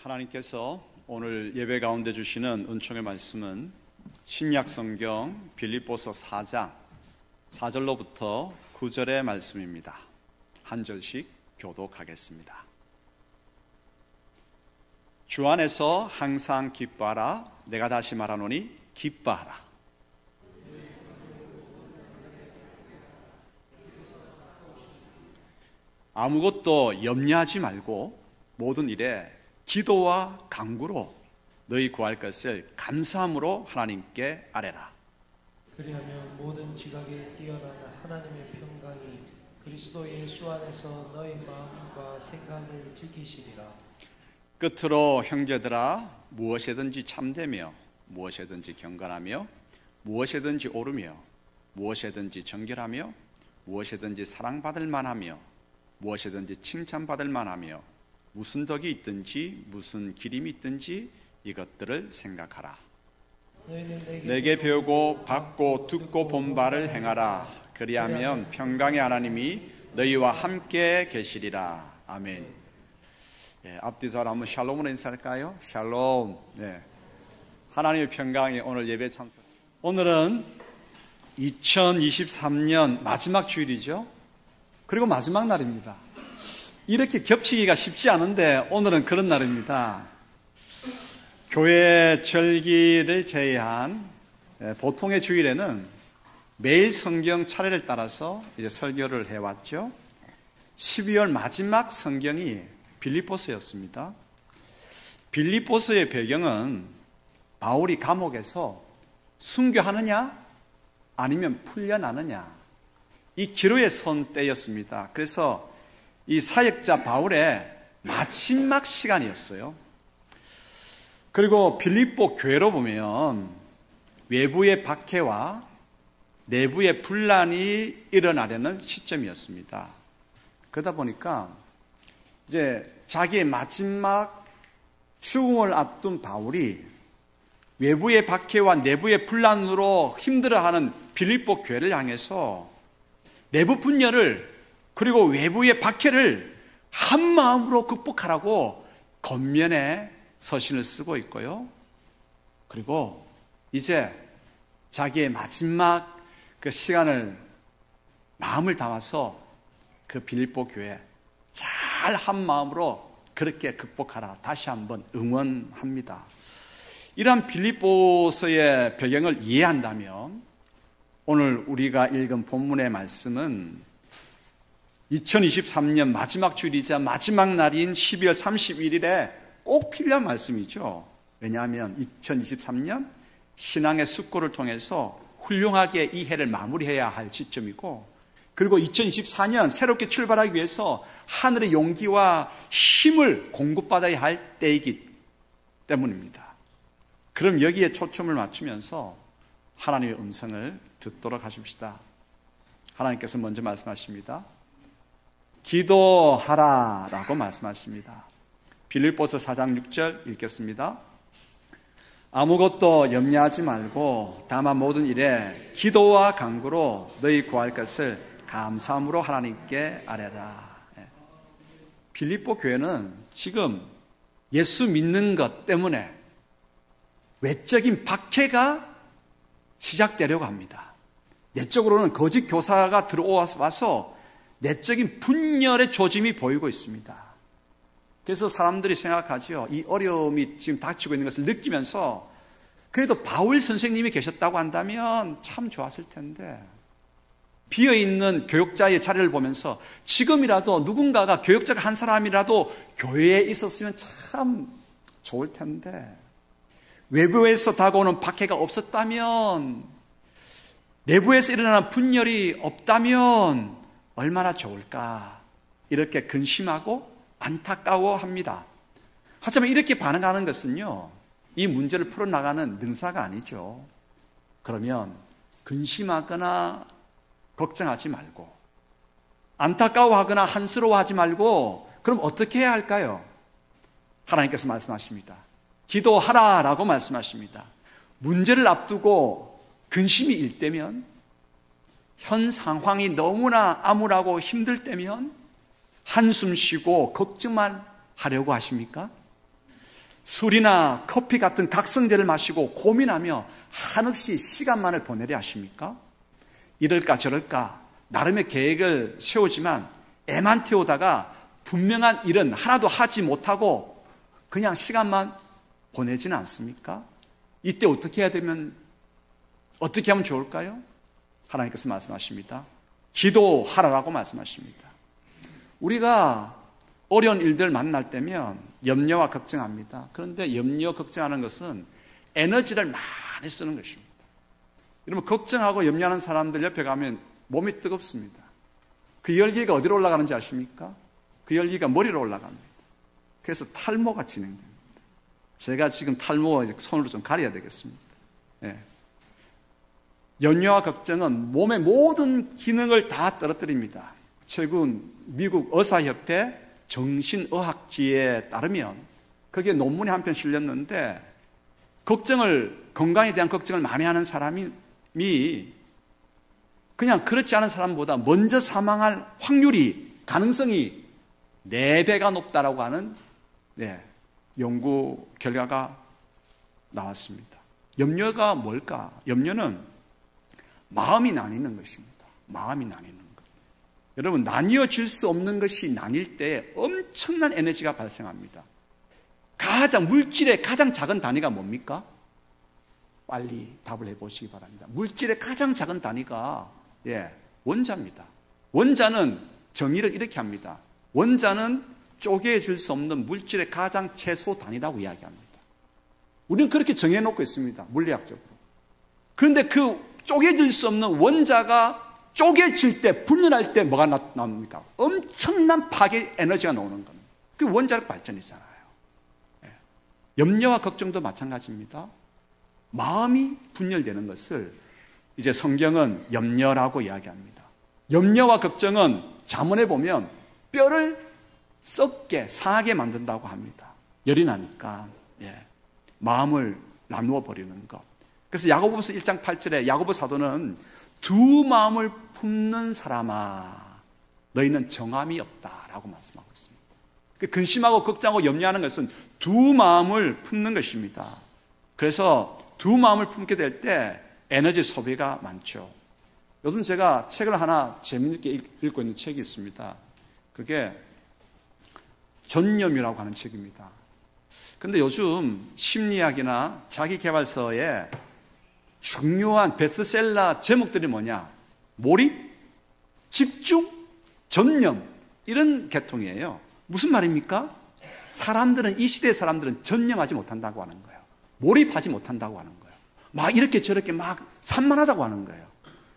하나님께서 오늘 예배 가운데 주시는 은총의 말씀은 신약 성경 빌립보서 4장 4절로부터 9절의 말씀입니다. 한 절씩 교독하겠습니다. 주 안에서 항상 기뻐하라. 내가 다시 말하노니 기뻐하라. 아무것도 염려하지 말고 모든 일에 기도와 간구로 너희 구할 것을 감사함으로 하나님께 아뢰라. 그리하면 모든 지각에 뛰어난 하나님의 평강이 그리스도 예수 안에서 너희 마음과 생각을 지키시리라. 끝으로 형제들아, 무엇이든지 참되며 무엇이든지 경건하며 무엇이든지 옳으며 무엇이든지 정결하며 무엇이든지 사랑받을 만하며 무엇이든지 칭찬받을 만하며 무슨 덕이 있든지 무슨 기림이 있든지 이것들을 생각하라. 내게 배우고 받고 듣고 본 바를 행하라. 그리하면 평강의 하나님이 너희와 함께 계시리라. 아멘. 앞뒤서 한번 샬롬으로 인사할까요? 샬롬. 하나님의 평강이 오늘 예배 참석. 오늘은 2023년 마지막 주일이죠. 그리고 마지막 날입니다. 이렇게 겹치기가 쉽지 않은데 오늘은 그런 날입니다. 교회 절기를 제외한 보통의 주일에는 매일 성경 차례를 따라서 이제 설교를 해왔죠. 12월 마지막 성경이 빌립보서였습니다. 빌립보서의 배경은 바울이 감옥에서 순교하느냐 아니면 풀려나느냐 이 기로에 선 때였습니다. 그래서 이 사역자 바울의 마지막 시간이었어요. 그리고 빌립보 교회로 보면 외부의 박해와 내부의 분란이 일어나려는 시점이었습니다. 그러다 보니까 이제 자기의 마지막 죽음을 앞둔 바울이 외부의 박해와 내부의 분란으로 힘들어하는 빌립보 교회를 향해서 내부 분열을 그리고 외부의 박해를 한 마음으로 극복하라고 겉면에 서신을 쓰고 있고요. 그리고 이제 자기의 마지막 그 시간을 마음을 담아서 그 빌립보 교회 잘 한 마음으로 그렇게 극복하라 다시 한번 응원합니다. 이러한 빌립보서의 배경을 이해한다면 오늘 우리가 읽은 본문의 말씀은 2023년 마지막 주일이자 마지막 날인 12월 31일에 꼭 필요한 말씀이죠. 왜냐하면 2023년 신앙의 숙고를 통해서 훌륭하게 이 해를 마무리해야 할 시점이고 그리고 2024년 새롭게 출발하기 위해서 하늘의 용기와 힘을 공급받아야 할 때이기 때문입니다. 그럼 여기에 초점을 맞추면서 하나님의 음성을 듣도록 하십시다. 하나님께서 먼저 말씀하십니다. 기도하라 라고 말씀하십니다. 빌립보서 4장 6절 읽겠습니다. 아무것도 염려하지 말고 다만 모든 일에 기도와 간구로 너희 구할 것을 감사함으로 하나님께 아뢰라. 빌립보 교회는 지금 예수 믿는 것 때문에 외적인 박해가 시작되려고 합니다. 내적으로는 거짓 교사가 들어와서 내적인 분열의 조짐이 보이고 있습니다. 그래서 사람들이 생각하죠. 이 어려움이 지금 닥치고 있는 것을 느끼면서 그래도 바울 선생님이 계셨다고 한다면 참 좋았을 텐데 비어있는 교역자의 자리를 보면서 지금이라도 누군가가 교역자가 한 사람이라도 교회에 있었으면 참 좋을 텐데 외부에서 다가오는 박해가 없었다면 내부에서 일어나는 분열이 없다면 얼마나 좋을까 이렇게 근심하고 안타까워합니다. 하지만 이렇게 반응하는 것은요 이 문제를 풀어나가는 능사가 아니죠. 그러면 근심하거나 걱정하지 말고 안타까워하거나 한스러워하지 말고 그럼 어떻게 해야 할까요? 하나님께서 말씀하십니다. 기도하라 라고 말씀하십니다. 문제를 앞두고 근심이 일때면 현 상황이 너무나 암울하고 힘들 때면 한숨 쉬고 걱정만 하려고 하십니까? 술이나 커피 같은 각성제를 마시고 고민하며 한없이 시간만을 보내려 하십니까? 이럴까 저럴까 나름의 계획을 세우지만 애만 태우다가 분명한 일은 하나도 하지 못하고 그냥 시간만 보내지는 않습니까? 이때 어떻게 하면 좋을까요? 하나님께서 말씀하십니다. 기도하라고 말씀하십니다. 우리가 어려운 일들 만날 때면 염려와 걱정합니다. 그런데 염려, 걱정하는 것은 에너지를 많이 쓰는 것입니다. 여러분, 걱정하고 염려하는 사람들 옆에 가면 몸이 뜨겁습니다. 그 열기가 어디로 올라가는지 아십니까? 그 열기가 머리로 올라갑니다. 그래서 탈모가 진행됩니다. 제가 지금 탈모 손으로 좀 가려야 되겠습니다. 예. 염려와 걱정은 몸의 모든 기능을 다 떨어뜨립니다. 최근 미국 의사협회 정신의학지에 따르면 거기에 논문이 한 편 실렸는데 건강에 대한 걱정을 많이 하는 사람이 그냥 그렇지 않은 사람보다 먼저 사망할 가능성이 4배가 높다라고 하는 연구 결과가 나왔습니다. 염려가 뭘까? 염려는 마음이 나뉘는 것입니다. 마음이 나뉘는 것. 여러분, 나뉘어질 수 없는 것이 나뉠 때 엄청난 에너지가 발생합니다. 물질의 가장 작은 단위가 뭡니까? 빨리 답을 해보시기 바랍니다. 물질의 가장 작은 단위가 원자입니다. 원자는 정의를 이렇게 합니다. 원자는 쪼개질 수 없는 물질의 가장 최소 단위라고 이야기합니다. 우리는 그렇게 정해놓고 있습니다. 물리학적으로. 그런데 그 쪼개질 수 없는 원자가 쪼개질 때, 분열할 때 뭐가 나옵니까? 엄청난 파괴 에너지가 나오는 겁니다. 그게 원자력 발전이잖아요. 염려와 걱정도 마찬가지입니다. 마음이 분열되는 것을 이제 성경은 염려라고 이야기합니다. 염려와 걱정은 잠언에 보면 뼈를 썩게 상하게 만든다고 합니다. 열이 나니까 마음을 나누어 버리는 것. 그래서 야고보서 1장 8절에 야고보 사도는 두 마음을 품는 사람아 너희는 정함이 없다라고 말씀하고 있습니다. 근심하고 걱정하고 염려하는 것은 두 마음을 품는 것입니다. 그래서 두 마음을 품게 될 때 에너지 소비가 많죠. 요즘 제가 책을 하나 재미있게 읽고 있는 책이 있습니다. 그게 전념이라고 하는 책입니다. 근데 요즘 심리학이나 자기개발서에 중요한 베스트셀러 제목들이 뭐냐? 몰입, 집중, 전념 이런 계통이에요. 무슨 말입니까? 이 시대의 사람들은 전념하지 못한다고 하는 거예요. 몰입하지 못한다고 하는 거예요. 막 이렇게 저렇게 막 산만하다고 하는 거예요.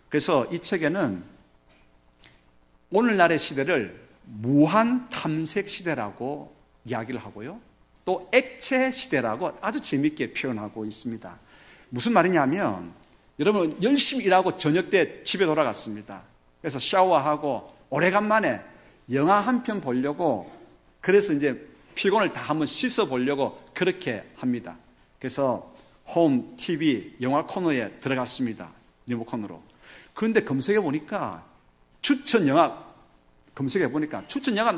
그래서 이 책에는 오늘날의 시대를 무한 탐색 시대라고 이야기를 하고요. 또 액체 시대라고 아주 재미있게 표현하고 있습니다. 무슨 말이냐면 여러분 열심히 일하고 저녁 때 집에 돌아갔습니다. 그래서 샤워하고 오래간만에 영화 한 편 보려고 그래서 이제 피곤을 다 한번 씻어 보려고 그렇게 합니다. 그래서 홈, TV, 영화 코너에 들어갔습니다. 리모컨으로. 그런데 검색해 보니까 추천 영화가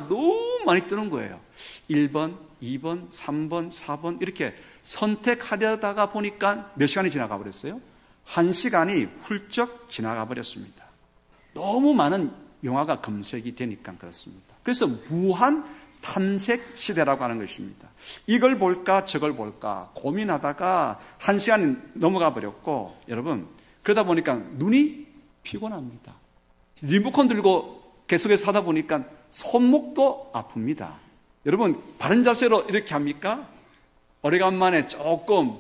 너무 많이 뜨는 거예요. 1번, 2번, 3번, 4번 이렇게 선택하려다가 보니까 몇 시간이 지나가 버렸어요? 1시간이 훌쩍 지나가 버렸습니다. 너무 많은 영화가 검색이 되니까 그렇습니다. 그래서 무한 탐색 시대라고 하는 것입니다. 이걸 볼까 저걸 볼까 고민하다가 1시간이 넘어가 버렸고 여러분 그러다 보니까 눈이 피곤합니다. 리모컨 들고 계속해서 하다 보니까 손목도 아픕니다. 여러분 바른 자세로 이렇게 합니까? 오래간만에 조금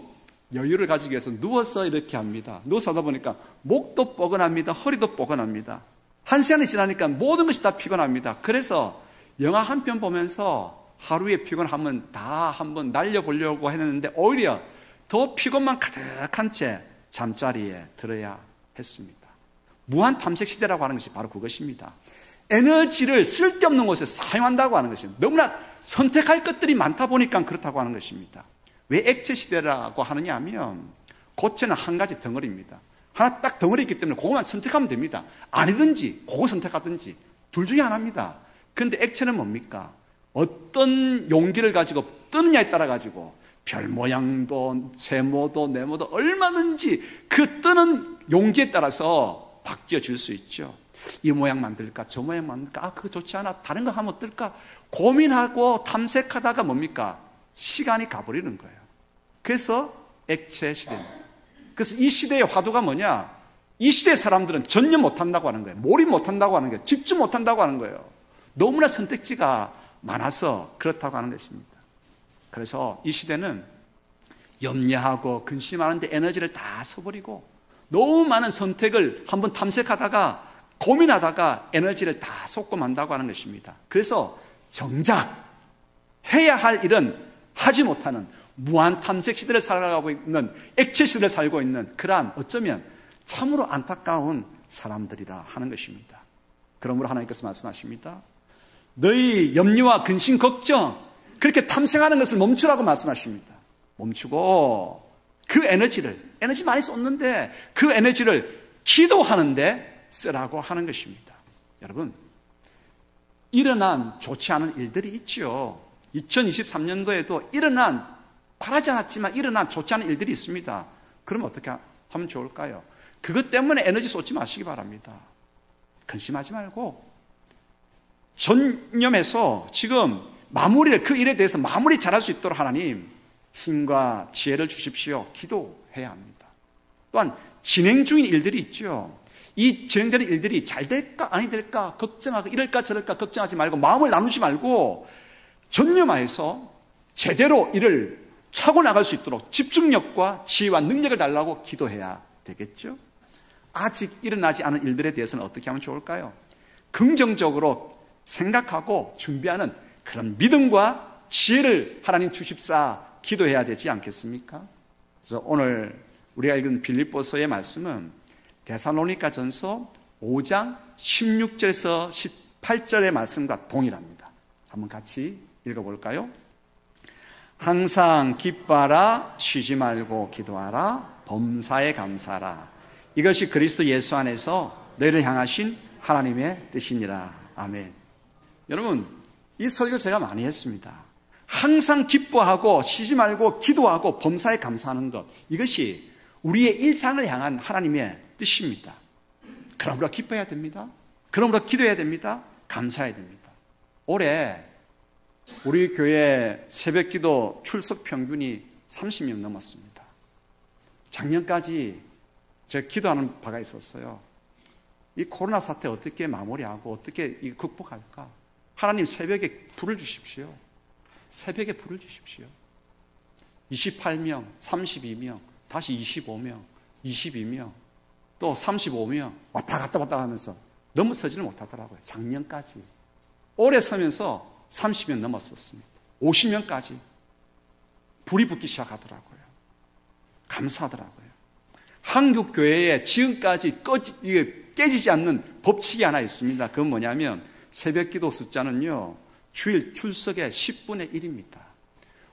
여유를 가지기 위해서 누워서 이렇게 합니다. 누워서 하다 보니까 목도 뻐근합니다. 허리도 뻐근합니다. 1시간이 지나니까 모든 것이 다 피곤합니다. 그래서 영화 한 편 보면서 하루의 피곤함은 다 한번 날려보려고 했는데 오히려 더 피곤만 가득한 채 잠자리에 들어야 했습니다. 무한 탐색 시대라고 하는 것이 바로 그것입니다. 에너지를 쓸데없는 곳에 사용한다고 하는 것입니다. 너무나 선택할 것들이 많다 보니까 그렇다고 하는 것입니다. 왜 액체 시대라고 하느냐 하면 고체는 한 가지 덩어리입니다. 하나 딱 덩어리 있기 때문에 그것만 선택하면 됩니다. 아니든지 그거 선택하든지 둘 중에 하나입니다. 그런데 액체는 뭡니까? 어떤 용기를 가지고 뜨느냐에 따라 가지고 별 모양도 세모도 네모도 얼마든지 그 뜨는 용기에 따라서 바뀌어질 수 있죠. 이 모양 만들까 저 모양 만들까, 아 그거 좋지 않아, 다른 거 하면 어떨까 고민하고 탐색하다가 뭡니까? 시간이 가버리는 거예요. 그래서 액체 시대입니다. 그래서 이 시대의 화두가 뭐냐? 이 시대의 사람들은 전념 못한다고 하는 거예요. 몰입 못한다고 하는 거예요. 집중 못한다고 하는 거예요. 너무나 선택지가 많아서 그렇다고 하는 것입니다. 그래서 이 시대는 염려하고 근심하는데 에너지를 다 써버리고 너무 많은 선택을 한번 탐색하다가 고민하다가 에너지를 다 쏟고 만다고 하는 것입니다. 그래서 정작 해야 할 일은 하지 못하는 무한 탐색 시대를 살아가고 있는, 액체 시대를 살고 있는 그러한 어쩌면 참으로 안타까운 사람들이라 하는 것입니다. 그러므로 하나님께서 말씀하십니다. 너희 염려와 근심, 걱정, 그렇게 탐색하는 것을 멈추라고 말씀하십니다. 멈추고 그 에너지 많이 쏟는데 그 에너지를 기도하는데 쓰라고 하는 것입니다. 여러분, 일어난 좋지 않은 일들이 있죠. 2023년도에도 바라지 않았지만 일어난 좋지 않은 일들이 있습니다. 그럼 어떻게 하면 좋을까요? 그것 때문에 에너지 쏟지 마시기 바랍니다. 근심하지 말고 전념해서 지금 그 일에 대해서 마무리 잘할 수 있도록 하나님 힘과 지혜를 주십시오. 기도해야 합니다. 또한 진행 중인 일들이 있죠. 이 진행되는 일들이 잘 될까 아니 될까 걱정하고 이럴까 저럴까 걱정하지 말고 마음을 나누지 말고 전념하여서 제대로 일을 차고 나갈 수 있도록 집중력과 지혜와 능력을 달라고 기도해야 되겠죠. 아직 일어나지 않은 일들에 대해서는 어떻게 하면 좋을까요? 긍정적으로 생각하고 준비하는 그런 믿음과 지혜를 하나님 주십사 기도해야 되지 않겠습니까? 그래서 오늘 우리가 읽은 빌립보서의 말씀은 데살로니가 전서 5장 16절에서 18절의 말씀과 동일합니다. 한번 같이 읽어볼까요? 항상 기뻐하라, 쉬지 말고 기도하라, 범사에 감사하라. 이것이 그리스도 예수 안에서 너희를 향하신 하나님의 뜻이니라. 아멘. 여러분, 이 설교 제가 많이 했습니다. 항상 기뻐하고 쉬지 말고 기도하고 범사에 감사하는 것, 이것이 우리의 일상을 향한 하나님의 뜻입니다. 그러므로 기뻐해야 됩니다. 그러므로 기도해야 됩니다. 감사해야 됩니다. 올해 우리 교회 새벽기도 출석 평균이 30명 넘었습니다. 작년까지 제가 기도하는 바가 있었어요. 이 코로나 사태 어떻게 마무리하고 어떻게 극복할까? 하나님 새벽에 불을 주십시오. 새벽에 불을 주십시오. 28명, 32명, 다시 25명, 22명, 또 35명 왔다 갔다 하면서 너무 서지를 못하더라고요. 작년까지. 올해 서면서 30명 넘었었습니다. 50명까지 불이 붙기 시작하더라고요. 감사하더라고요. 한국교회에 지금까지 깨지지 않는 법칙이 하나 있습니다. 그건 뭐냐면 새벽기도 숫자는요, 주일 출석의 10분의 1입니다.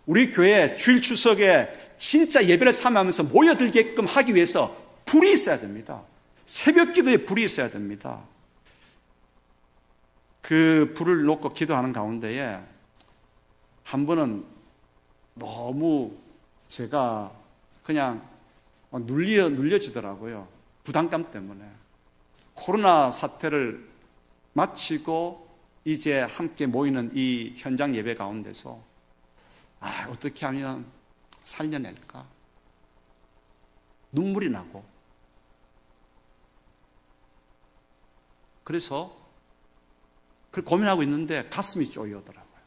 우리 교회 주일 출석에 진짜 예배를 삼으면서 모여들게끔 하기 위해서 불이 있어야 됩니다. 새벽기도에 불이 있어야 됩니다. 그 불을 놓고 기도하는 가운데에 한 번은 너무 제가 그냥 눌려지더라고요. 부담감 때문에. 코로나 사태를 마치고 이제 함께 모이는 이 현장 예배 가운데서 어떻게 하면 살려낼까? 눈물이 나고. 그래서 그걸 고민하고 있는데 가슴이 쪼여오더라고요.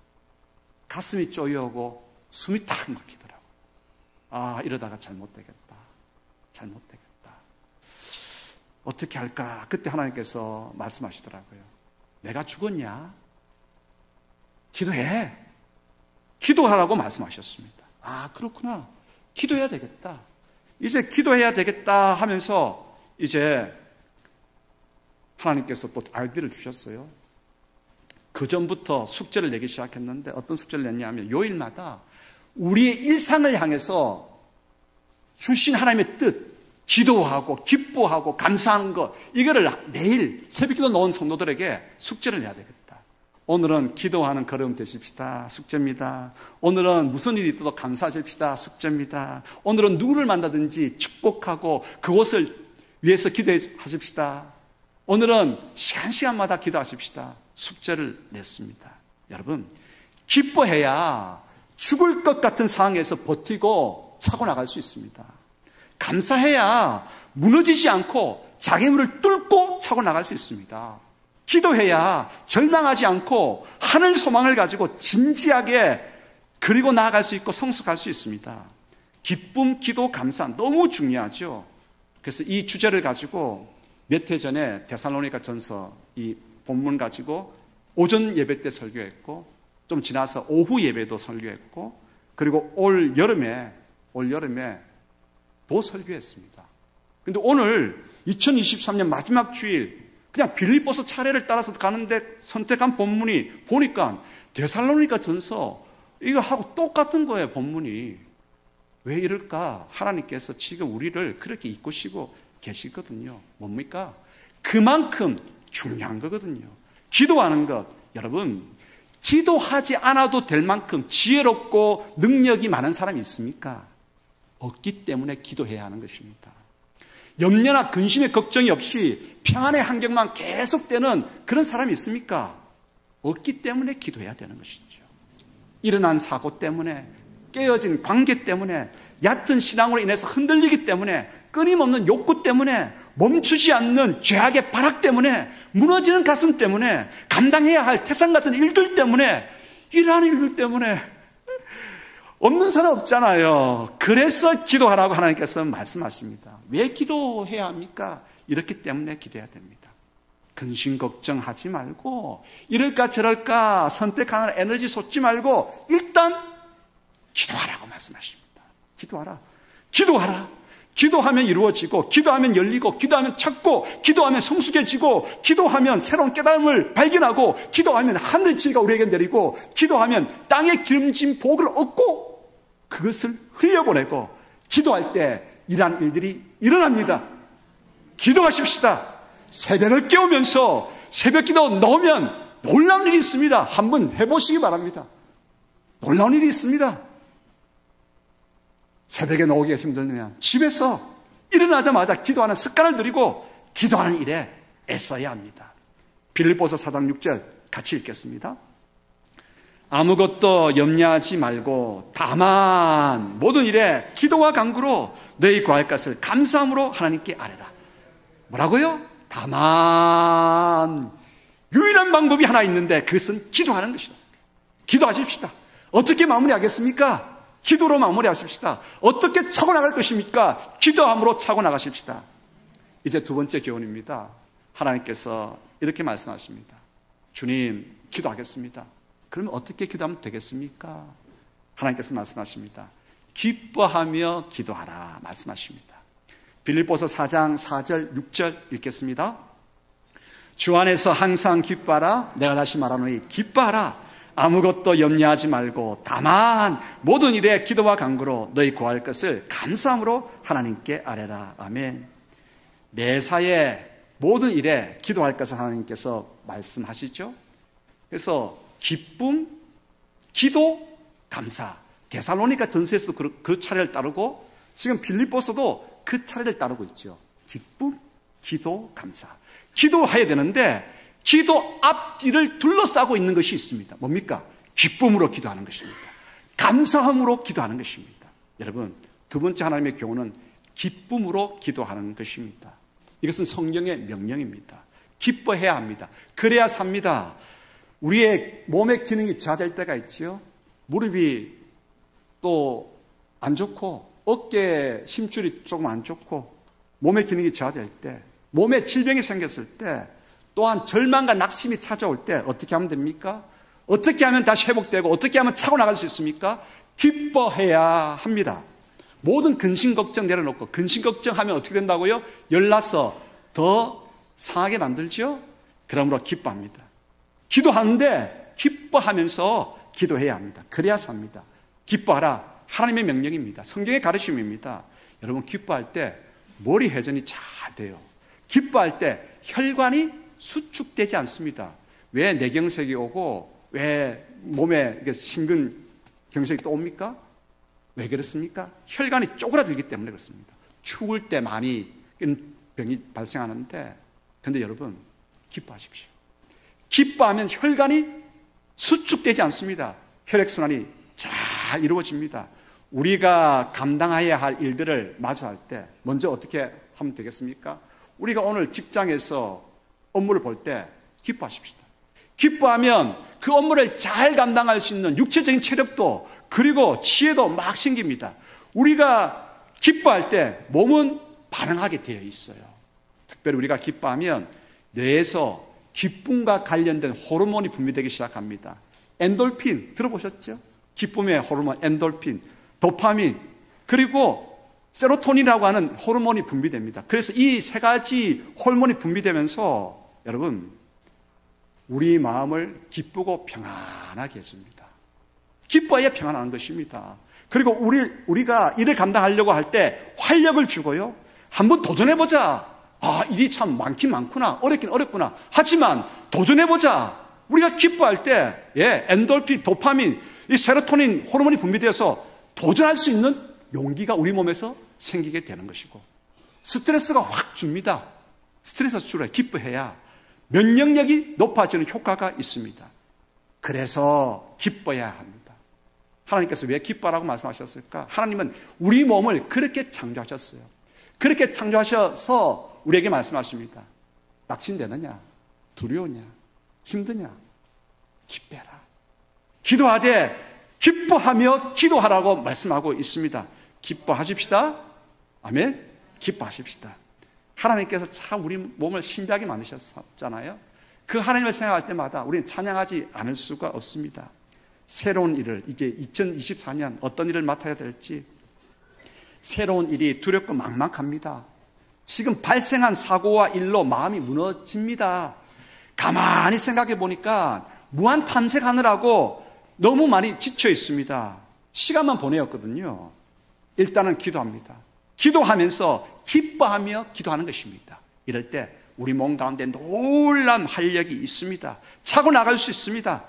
가슴이 쪼여오고 숨이 딱 막히더라고요. 이러다가 잘못되겠다. 어떻게 할까? 그때 하나님께서 말씀하시더라고요. 내가 죽었냐? 기도해. 기도하라고 말씀하셨습니다. 그렇구나. 기도해야 되겠다. 이제 기도해야 되겠다 하면서 이제 하나님께서 또 아이디어를 주셨어요. 그 전부터 숙제를 내기 시작했는데 어떤 숙제를 냈냐면 요일마다 우리의 일상을 향해서 주신 하나님의 뜻, 기도하고 기뻐하고 감사하는 것, 이거를 매일 새벽기도 넣은 성도들에게 숙제를 내야 되겠다. 오늘은 기도하는 걸음 되십시다. 숙제입니다. 오늘은 무슨 일이 있어도 감사하십시다. 숙제입니다. 오늘은 누구를 만나든지 축복하고 그곳을 위해서 기도하십시다. 오늘은 시간마다 기도하십시다. 숙제를 냈습니다. 여러분, 기뻐해야 죽을 것 같은 상황에서 버티고 차고 나갈 수 있습니다. 감사해야 무너지지 않고 장애물을 뚫고 차고 나갈 수 있습니다. 기도해야 절망하지 않고 하늘 소망을 가지고 진지하게 그리고 나아갈 수 있고 성숙할 수 있습니다. 기쁨, 기도, 감사 너무 중요하죠. 그래서 이 주제를 가지고 몇 해 전에 데살로니가 전서 이 본문 가지고 오전 예배 때 설교했고 좀 지나서 오후 예배도 설교했고 그리고 올 여름에 또 설교했습니다. 그런데 오늘 2023년 마지막 주일 그냥 빌립보서 차례를 따라서 가는데 선택한 본문이 보니까 데살로니가 전서 이거 하고 똑같은 거예요. 본문이. 왜 이럴까? 하나님께서 지금 우리를 그렇게 이끄시고 계시거든요. 뭡니까? 그만큼 중요한 거거든요. 기도하는 것, 여러분, 기도하지 않아도 될 만큼 지혜롭고 능력이 많은 사람이 있습니까? 없기 때문에 기도해야 하는 것입니다. 염려나 근심의 걱정이 없이 평안의 환경만 계속되는 그런 사람이 있습니까? 없기 때문에 기도해야 되는 것이죠. 일어난 사고 때문에, 깨어진 관계 때문에, 얕은 신앙으로 인해서 흔들리기 때문에, 끊임없는 욕구 때문에, 멈추지 않는 죄악의 발악 때문에, 무너지는 가슴 때문에, 감당해야 할 태산 같은 일들 때문에, 이러한 일들 때문에 없는 사람 없잖아요. 그래서 기도하라고 하나님께서 말씀하십니다. 왜 기도해야 합니까? 이렇기 때문에 기도해야 됩니다. 근심 걱정하지 말고 이럴까 저럴까 선택하는 에너지 쏟지 말고 일단 기도하라고 말씀하십니다. 기도하라. 기도하면 이루어지고, 기도하면 열리고, 기도하면 찾고, 기도하면 성숙해지고, 기도하면 새로운 깨달음을 발견하고, 기도하면 하늘의 지혜가 우리에게 내리고, 기도하면 땅에 기름진 복을 얻고 그것을 흘려보내고, 기도할 때 이러한 일들이 일어납니다. 기도하십시다. 새벽을 깨우면서 새벽 기도 넣으면 놀라운 일이 있습니다. 한번 해보시기 바랍니다. 놀라운 일이 있습니다. 새벽에 나오기가 힘들면 집에서 일어나자마자 기도하는 습관을 들이고 기도하는 일에 애써야 합니다. 빌립보서 4장 6절 같이 읽겠습니다. 아무것도 염려하지 말고 다만 모든 일에 기도와 간구로 너희 구할 것을 감사함으로 하나님께 아뢰라. 뭐라고요? 다만 유일한 방법이 하나 있는데 그것은 기도하는 것이다. 기도하십시다. 어떻게 마무리하겠습니까? 기도로 마무리하십시다. 어떻게 차고 나갈 것입니까? 기도함으로 차고 나가십시다. 이제 두 번째 교훈입니다. 하나님께서 이렇게 말씀하십니다. 주님, 기도하겠습니다. 그러면 어떻게 기도하면 되겠습니까? 하나님께서 말씀하십니다. 기뻐하며 기도하라 말씀하십니다. 빌립보서 4장 4절 6절 읽겠습니다. 주 안에서 항상 기뻐하라. 내가 다시 말하노니 기뻐하라. 아무것도 염려하지 말고 다만 모든 일에 기도와 간구로 너희 구할 것을 감사함으로 하나님께 아뢰라. 아멘. 매사에 모든 일에 기도할 것을 하나님께서 말씀하시죠. 그래서 기쁨, 기도, 감사. 데살로니가 전서에서도 그 차례를 따르고 지금 빌립보서도 그 차례를 따르고 있죠. 기쁨, 기도, 감사. 기도해야 되는데 기도 앞뒤를 둘러싸고 있는 것이 있습니다. 뭡니까? 기쁨으로 기도하는 것입니다. 감사함으로 기도하는 것입니다. 여러분, 두 번째 하나님의 교훈은 기쁨으로 기도하는 것입니다. 이것은 성경의 명령입니다. 기뻐해야 합니다. 그래야 삽니다. 우리의 몸의 기능이 저하될 때가 있죠. 무릎이 또 안 좋고 어깨 힘줄이 조금 안 좋고 몸의 기능이 저하될 때, 몸에 질병이 생겼을 때, 또한 절망과 낙심이 찾아올 때 어떻게 하면 됩니까? 어떻게 하면 다시 회복되고 어떻게 하면 차고 나갈 수 있습니까? 기뻐해야 합니다. 모든 근심 걱정 내려놓고 근심 걱정하면 어떻게 된다고요? 열나서 더 상하게 만들죠? 그러므로 기뻐합니다. 기도하는데 기뻐하면서 기도해야 합니다. 그래야 삽니다. 기뻐하라. 하나님의 명령입니다. 성경의 가르침입니다. 여러분, 기뻐할 때 머리 회전이 잘 돼요. 기뻐할 때 혈관이 수축되지 않습니다. 왜 뇌경색이 오고 왜 몸에 심근경색이 또 옵니까? 왜 그렇습니까? 혈관이 쪼그라들기 때문에 그렇습니다. 추울 때 많이 이런 병이 발생하는데, 그런데 여러분 기뻐하십시오. 기뻐하면 혈관이 수축되지 않습니다. 혈액순환이 잘 이루어집니다. 우리가 감당해야 할 일들을 마주할 때 먼저 어떻게 하면 되겠습니까? 우리가 오늘 직장에서 업무를 볼 때 기뻐하십시다. 기뻐하면 그 업무를 잘 감당할 수 있는 육체적인 체력도 그리고 지혜도 막 생깁니다. 우리가 기뻐할 때 몸은 반응하게 되어 있어요. 특별히 우리가 기뻐하면 뇌에서 기쁨과 관련된 호르몬이 분비되기 시작합니다. 엔돌핀 들어보셨죠? 기쁨의 호르몬 엔돌핀, 도파민, 그리고 세로토닌이라고 하는 호르몬이 분비됩니다. 그래서 이 세 가지 호르몬이 분비되면서 여러분 우리 마음을 기쁘고 평안하게 해줍니다. 기뻐야 평안한 것입니다. 그리고 우리가 일을 감당하려고 할 때 활력을 주고요. 한번 도전해보자. 아, 일이 참 많긴 많구나. 어렵긴 어렵구나. 하지만 도전해보자. 우리가 기뻐할 때 엔돌핀, 도파민, 이 세로토닌 호르몬이 분비되어서 도전할 수 있는 용기가 우리 몸에서 생기게 되는 것이고, 스트레스가 확 줍니다. 스트레스 줄여 기뻐해야 면역력이 높아지는 효과가 있습니다. 그래서 기뻐야 합니다. 하나님께서 왜 기뻐하라고 말씀하셨을까? 하나님은 우리 몸을 그렇게 창조하셨어요. 그렇게 창조하셔서 우리에게 말씀하십니다. 낙심되느냐? 두려우냐? 힘드냐? 기뻐해라. 기도하되 기뻐하며 기도하라고 말씀하고 있습니다. 기뻐하십시다. 아멘. 기뻐하십시다. 하나님께서 참 우리 몸을 신비하게 만드셨잖아요. 그 하나님을 생각할 때마다 우리는 찬양하지 않을 수가 없습니다. 새로운 일을, 이제 2024년 어떤 일을 맡아야 될지, 새로운 일이 두렵고 막막합니다. 지금 발생한 사고와 일로 마음이 무너집니다. 가만히 생각해 보니까 무한 탐색하느라고 너무 많이 지쳐 있습니다. 시간만 보내었거든요. 일단은 기도합니다. 기도하면서 기뻐하며 기도하는 것입니다. 이럴 때 우리 몸 가운데 놀라운 활력이 있습니다. 차고 나갈 수 있습니다.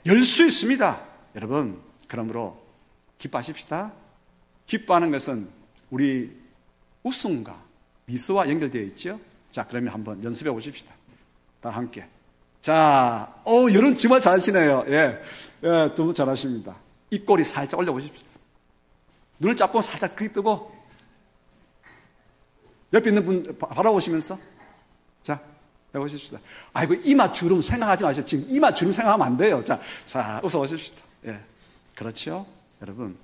열 수 있습니다. 여러분, 그러므로 기뻐하십시다. 기뻐하는 것은 우리 웃음과 미소와 연결되어 있죠. 자, 그러면 한번 연습해 보십시다. 다 함께. 자, 여러분 정말 잘하시네요. 두 분 잘하십니다. 입꼬리 살짝 올려보십시오. 눈을 쫙 보면 살짝 크게 뜨고, 옆에 있는 분 바라보시면서, 자, 해보십시다. 아이고, 이마 주름 생각하지 마시고, 지금 이마 주름 생각하면 안 돼요. 자, 웃어보십시다. 그렇죠? 여러분,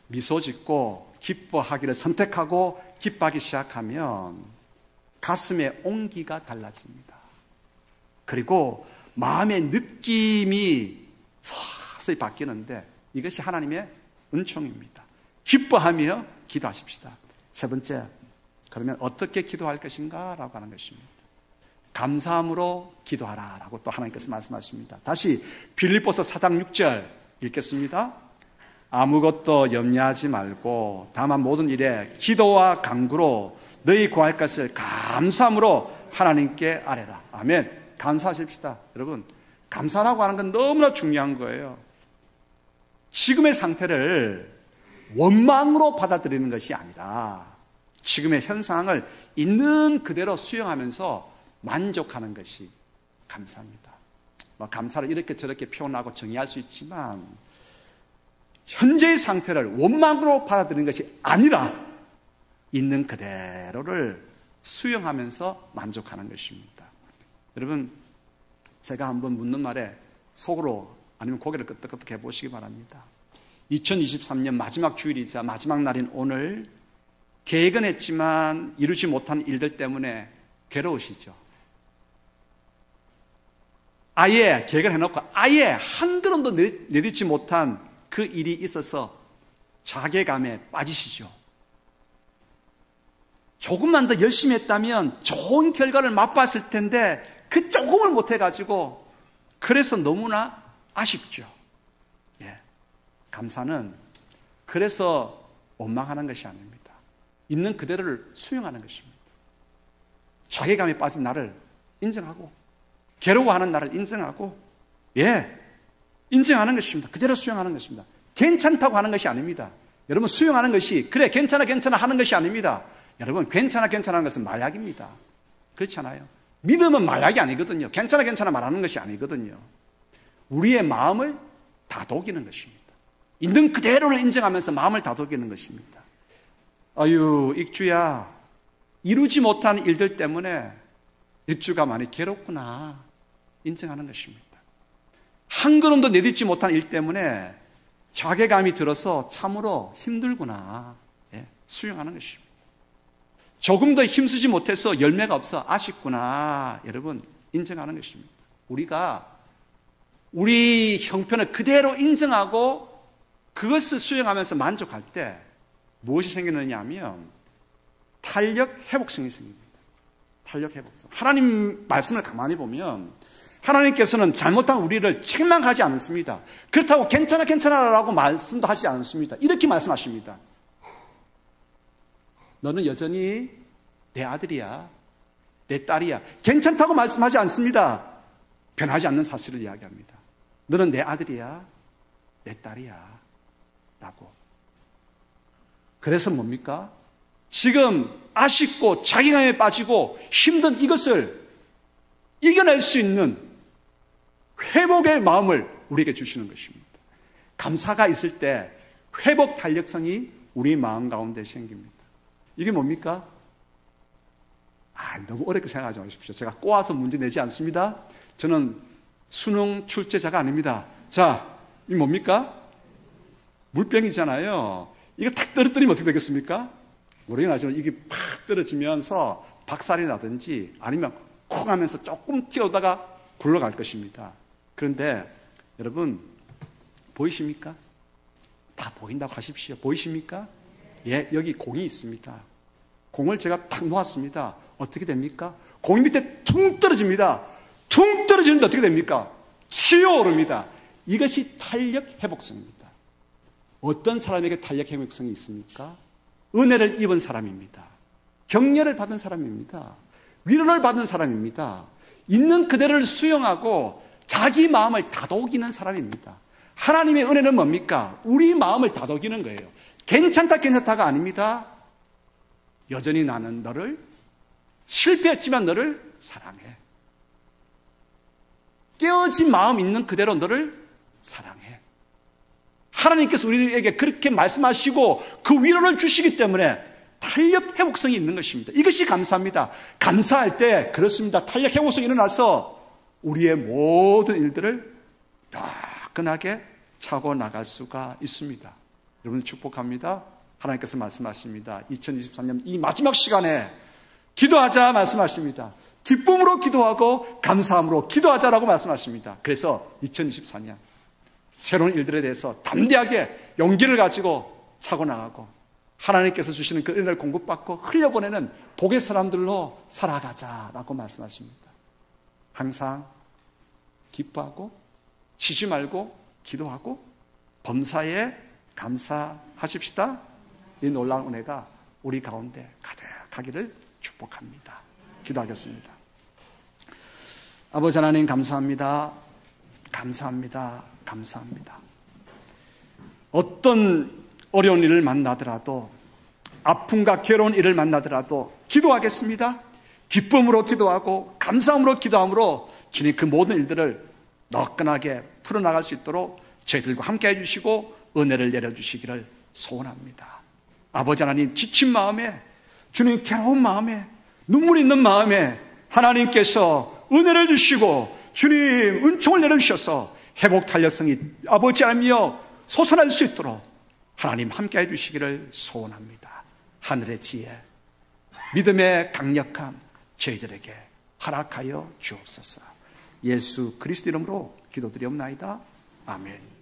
미소 짓고 기뻐하기를 선택하고 기뻐하기 시작하면 가슴의 온기가 달라집니다. 그리고 마음의 느낌이 서서히 바뀌는데 이것이 하나님의 은총입니다. 기뻐하며 기도하십시다. 세 번째, 그러면 어떻게 기도할 것인가? 라고 하는 것입니다. 감사함으로 기도하라 라고 또 하나님께서 말씀하십니다. 다시 빌립보서 4장 6절 읽겠습니다. 아무것도 염려하지 말고 다만 모든 일에 기도와 간구로 너희 구할 것을 감사함으로 하나님께 아뢰라. 아멘. 감사하십시다. 여러분, 감사라고 하는 건 너무나 중요한 거예요. 지금의 상태를 원망으로 받아들이는 것이 아니라 지금의 현상을 있는 그대로 수용하면서 만족하는 것이 감사입니다. 감사를 이렇게 저렇게 표현하고 정의할 수 있지만 현재의 상태를 원망으로 받아들이는 것이 아니라 있는 그대로를 수용하면서 만족하는 것입니다. 여러분, 제가 한번 묻는 말에 속으로 아니면 고개를 끄덕끄덕 해보시기 바랍니다. 2023년 마지막 주일이자 마지막 날인 오늘 계획은 했지만 이루지 못한 일들 때문에 괴로우시죠? 아예 계획을 해놓고 아예 한 걸음도 내딛지 못한 그 일이 있어서 자괴감에 빠지시죠? 조금만 더 열심히 했다면 좋은 결과를 맛봤을 텐데 그 조금을 못해가지고 그래서 너무나 아쉽죠. 감사는 그래서 원망하는 것이 아닙니다. 있는 그대로를 수용하는 것입니다. 자괴감에 빠진 나를 인정하고 괴로워하는 나를 인정하고, 인정하는 것입니다. 그대로 수용하는 것입니다. 괜찮다고 하는 것이 아닙니다. 여러분, 수용하는 것이, 그래, 괜찮아, 괜찮아 하는 것이 아닙니다. 여러분, 괜찮아, 괜찮아 하는 것은 마약입니다. 그렇잖아요. 믿음은 마약이 아니거든요. 괜찮아, 괜찮아 말하는 것이 아니거든요. 우리의 마음을 다독이는 것입니다. 있는 그대로를 인정하면서 마음을 다독이는 것입니다. 아유, 익주야, 이루지 못한 일들 때문에 익주가 많이 괴롭구나. 인정하는 것입니다. 한 걸음도 내딛지 못한 일 때문에 자괴감이 들어서 참으로 힘들구나. 수용하는 것입니다. 조금 더 힘쓰지 못해서 열매가 없어 아쉽구나. 여러분, 인정하는 것입니다. 우리가 우리 형편을 그대로 인정하고 그것을 수용하면서 만족할 때 무엇이 생기느냐 하면 탄력 회복성이 생깁니다. 탄력 회복성. 하나님 말씀을 가만히 보면 하나님께서는 잘못한 우리를 책망하지 않습니다. 그렇다고 괜찮아 괜찮아라고 말씀도 하지 않습니다. 이렇게 말씀하십니다. 너는 여전히 내 아들이야, 내 딸이야. 괜찮다고 말씀하지 않습니다. 변하지 않는 사실을 이야기합니다. 너는 내 아들이야, 내 딸이야 라고. 그래서 뭡니까? 지금 아쉽고 자괴감에 빠지고 힘든 이것을 이겨낼 수 있는 회복의 마음을 우리에게 주시는 것입니다. 감사가 있을 때 회복 탄력성이 우리 마음 가운데 생깁니다. 이게 뭡니까? 너무 어렵게 생각하지 마십시오. 제가 꼬아서 문제 내지 않습니다. 저는 수능 출제자가 아닙니다. 자, 이 뭡니까? 물병이잖아요. 이거 탁 떨어뜨리면 어떻게 되겠습니까? 모르긴 하지만 이게 팍 떨어지면서 박살이 나든지 아니면 쿵 하면서 조금 튀어오다가 굴러갈 것입니다. 그런데 여러분, 보이십니까? 다 보인다고 하십시오. 보이십니까? 여기 공이 있습니다. 공을 제가 탁 놓았습니다. 어떻게 됩니까? 공이 밑에 퉁 떨어집니다. 퉁 떨어지는데 어떻게 됩니까? 치어오릅니다. 이것이 탄력 회복성입니다. 어떤 사람에게 탄력 회복성이 있습니까? 은혜를 입은 사람입니다. 격려를 받은 사람입니다. 위로를 받은 사람입니다. 있는 그대로를 수용하고 자기 마음을 다독이는 사람입니다. 하나님의 은혜는 뭡니까? 우리 마음을 다독이는 거예요. 괜찮다 괜찮다가 아닙니다. 여전히 나는 너를, 실패했지만 너를 사랑해. 깨어진 마음 있는 그대로 너를 사랑해. 하나님께서 우리에게 그렇게 말씀하시고 그 위로를 주시기 때문에 탄력 회복성이 있는 것입니다. 이것이 감사합니다. 감사할 때 그렇습니다. 탄력 회복성이 일어나서 우리의 모든 일들을 따끈하게 차고 나갈 수가 있습니다. 여러분 축복합니다. 하나님께서 말씀하십니다. 2023년 이 마지막 시간에 기도하자 말씀하십니다. 기쁨으로 기도하고 감사함으로 기도하자라고 말씀하십니다. 그래서 2024년 새로운 일들에 대해서 담대하게 용기를 가지고 차고 나가고 하나님께서 주시는 그 은혜를 공급받고 흘려보내는 복의 사람들로 살아가자라고 말씀하십니다. 항상 기뻐하고 쉬지 말고 기도하고 범사에 감사하십시다. 이 놀라운 은혜가 우리 가운데 가득하기를 축복합니다. 기도하겠습니다. 아버지 하나님 감사합니다. 감사합니다. 감사합니다. 어떤 어려운 일을 만나더라도 아픔과 괴로운 일을 만나더라도 기도하겠습니다. 기쁨으로 기도하고 감사함으로 기도함으로 주님 그 모든 일들을 너끈하게 풀어나갈 수 있도록 저희들과 함께 해주시고 은혜를 내려주시기를 소원합니다. 아버지 하나님 지친 마음에 주님 괴로운 마음에 눈물 있는 마음에 하나님께서 은혜를 주시고 주님 은총을 내려주셔서 회복 탄력성이 아버지 하나님이여 솟아날 수 있도록 하나님 함께 해주시기를 소원합니다. 하늘의 지혜 믿음의 강력함 저희들에게 허락하여 주옵소서. 예수 그리스도 이름으로 기도드리옵나이다. 아멘.